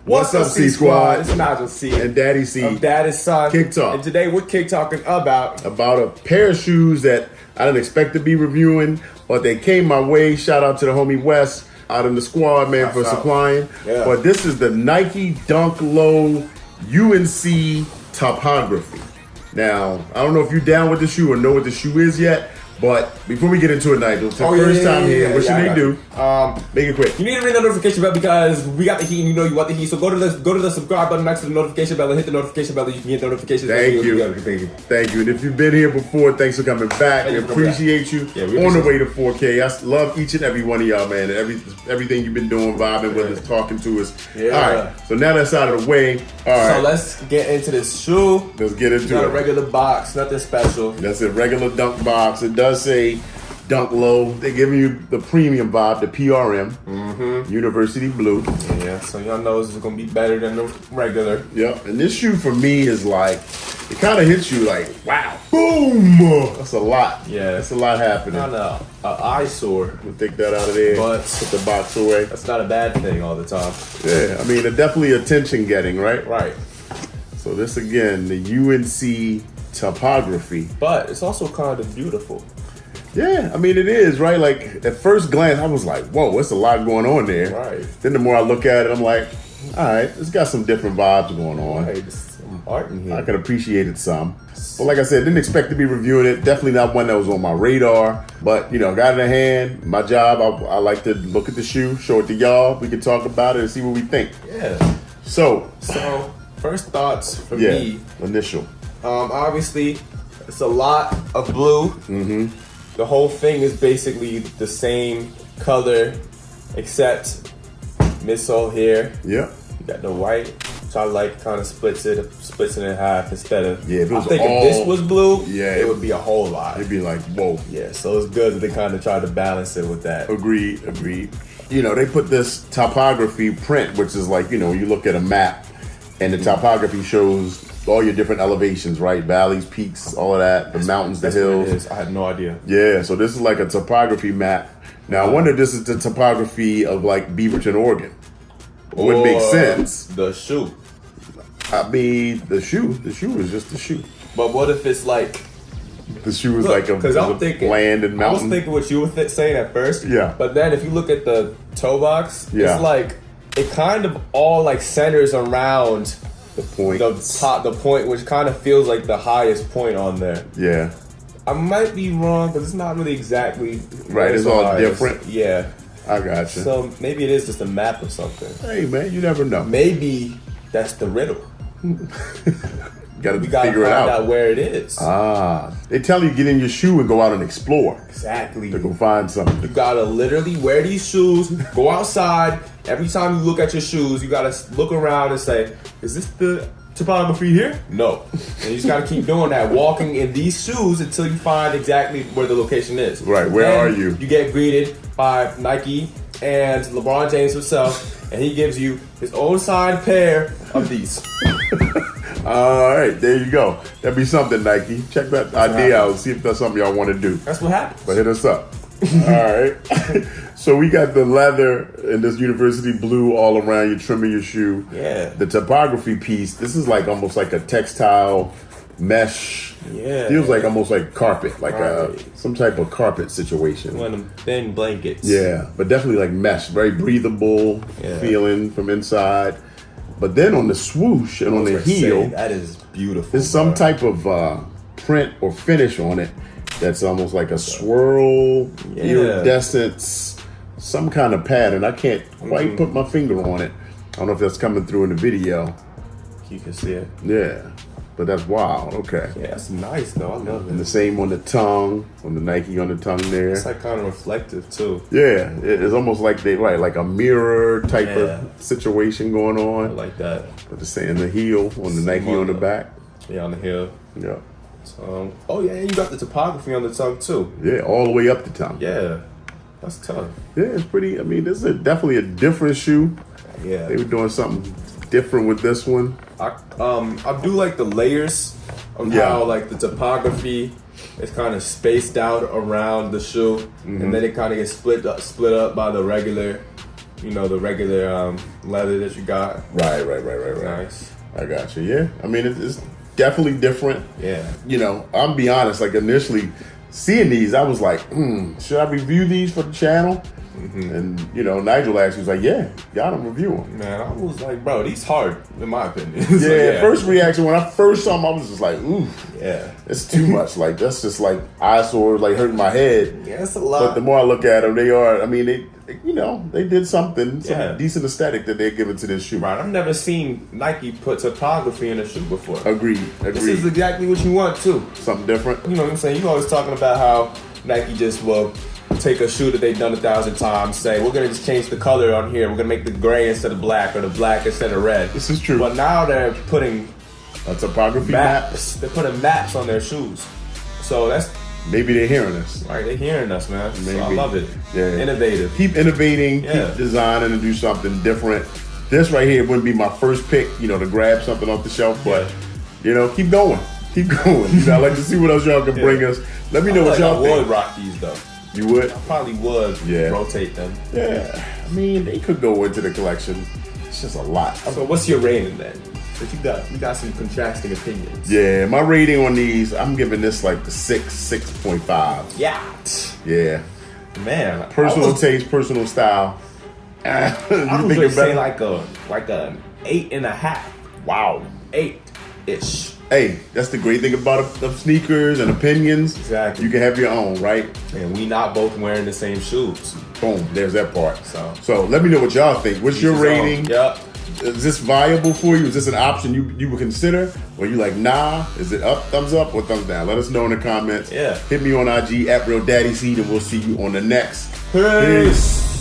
What's up, C Squad? It's Nigel C. And Daddy C. Of Daddy's Son. Kick Talk. And today we're kick talking about a pair of shoes that I didn't expect to be reviewing, but they came my way. Shout out to the homie Wes out in the squad, man, for supplying. Yeah. But this is the Nike Dunk Low UNC Topography. Now, I don't know if you're down with the shoe or know what the shoe is yet, but before we get into it, Nigel, it's the first time here. What should they do? Make it quick. You need to ring the notification bell because we got the heat and you know you want the heat. So go to the subscribe button next to the notification bell and hit the notification bell. You can get the notifications. Thank you. And if you've been here before, thanks for coming back. We appreciate you. On the way to 4K. I love each and every one of y'all, man. Everything you've been doing, vibing with us, talking to us. Yeah. All right. So now that's out of the way. All right. So let's get into this shoe. Let's get into Not it. a regular box, nothing special. That's a regular dunk box. It does say Dunk Low. They're giving you the premium vibe, the PRM, University Blue. Yeah, so y'all know this is gonna be better than the regular. Yep. And this shoe for me is like, it kind of hits you like, wow, boom. That's a lot. Yeah, that's a lot happening. Kind of an eyesore. We'll take that out of there. But put the box away. That's not a bad thing all the time. Yeah, I mean, definitely attention getting, right? Right. So this again, the UNC Topography. But it's also kind of beautiful. Yeah, I mean, it is, right? Like, at first glance, I was like, whoa, there's a lot going on there. Right. Then the more I look at it, I'm like, all right, it's got some different vibes going on. Right, there's some art in here. I can appreciate it some. But like I said, didn't expect to be reviewing it. Definitely not one that was on my radar. But, you know, got it in hand. My job, I like to look at the shoe, show it to y'all. We can talk about it and see what we think. Yeah. So first thoughts for me. Initial. Obviously, it's a lot of blue. Mm-hmm. The whole thing is basically the same color, except midsole here. Yeah. You got the white, which I like, kind of splits it in half instead of. Yeah, if it was if this was blue, yeah, it would be a whole lot. It'd be like, whoa. Yeah, so it's good that they kind of try to balance it with that. Agreed. You know, they put this topography print, which is like, you know, you look at a map and the topography shows all your different elevations, right? Valleys, peaks, all of that, the mountains, the hills. What it is. I had no idea. Yeah, so this is like a topography map. Now, I wonder if this is the topography of like Beaverton, Oregon. It wouldn't make sense. The shoe. I mean, the shoe is just the shoe. But what if it's like... The shoe is like a land and mountain. I was thinking what you were saying at first. Yeah. But then if you look at the toe box, yeah, it's like, it kind of all like centers around the point. The point, which kind of feels like the highest point on there. Yeah. I might be wrong, because it's not really exactly right. It's all different. Yeah. I got you. So maybe it is just a map or something. Hey man, you never know. Maybe that's the riddle. We gotta figure out where it is. They tell you get in your shoe and go out and explore. Exactly. To go find something. You gotta literally wear these shoes, go outside. Every time you look at your shoes, you gotta look around and say, is this the topography here? No. And you just gotta keep doing that, walking in these shoes until you find exactly where the location is. Right, where are you? You get greeted by Nike and LeBron James himself, and he gives you his own signed pair of these. All right, there you go. That'd be something, Nike. Check that idea out. See if that's something y'all want to do. That's what happens. But hit us up. All right. So we got the leather and this University Blue all around you, trimming your shoe. Yeah. The topography piece. This is like almost like a textile mesh. Yeah. Feels like almost like carpet, like some type of carpet situation. One of them thin blankets. Yeah, but definitely like mesh, very breathable feeling from inside. But then on the swoosh and on the heel, that is beautiful. There's some type of print or finish on it that's almost like a swirl, iridescence, some kind of pattern. I can't quite put my finger on it. I don't know if that's coming through in the video. You can see it. Yeah, but that's wild. Okay. Yeah, that's nice though. I love it. And the same on the tongue, on the Nike on the tongue there. It's like kind of reflective too. Yeah, it's almost like like a mirror type of situation going on. I like that. But the same, the heel on the Nike on the back. Yeah, on the heel. Yeah. Oh yeah, and you got the topography on the tongue too. Yeah, all the way up the tongue. Yeah, that's tough. Yeah, it's pretty. I mean, this is definitely a different shoe. Yeah, they were doing something different with this one. I do like the layers of how like the topography is kind of spaced out around the shoe, and then it kind of gets split up by the regular the regular leather that you got. Right. Nice. I got you. Yeah. I mean, it's definitely different. Yeah. I'm be honest. Like initially seeing these, I was like, should I review these for the channel? And Nigel actually was like, yeah, got them, review them. Man, I was like, bro, these hard in my opinion. Yeah, first reaction when I first saw them, I was just like, ooh, yeah, it's too much. Like that's just like eyesore, like hurting my head. Yeah, it's a lot. But the more I look at them, they are. I mean, they did some decent aesthetic that they're giving to this shoe. Right, I've never seen Nike put topography in a shoe before. Agreed. This is exactly what you want too. Something different. You know what I'm saying? You always talking about how Nike just will take a shoe that they've done 1,000 times, say we're gonna just change the color on here. We're gonna make the gray instead of black or the black instead of red. This is true. But now they're putting a topography maps. They're putting maps on their shoes. So that's maybe they're hearing us. Right, they're hearing us, man. Maybe. So I love it. Yeah. Innovative. Keep innovating. Yeah. Keep designing and do something different. This right here wouldn't be my first pick, to grab something off the shelf, but keep going. Keep going. I like to see what else y'all can bring us. Let me know what y'all think. I would rock these though. You would? I probably would rotate them. Yeah. I mean, they could go into the collection. It's just a lot. So what's your rating then? But you got some contrasting opinions. Yeah, my rating on these, I'm giving this like the 6.5. Yeah. Man. Personal taste, personal style. I was gonna say like an 8.5. Wow. 8-ish. Hey, that's the great thing about sneakers and opinions. Exactly. You can have your own, right? And we not both wearing the same shoes. Boom, there's that part. So let me know what y'all think. What's your rating? Yep. Is this viable for you? Is this an option you would consider? Or you like, nah? Is it up, thumbs up, or thumbs down? Let us know in the comments. Yeah. Hit me on IG @RealDaddySeed, and we'll see you on the next. Peace.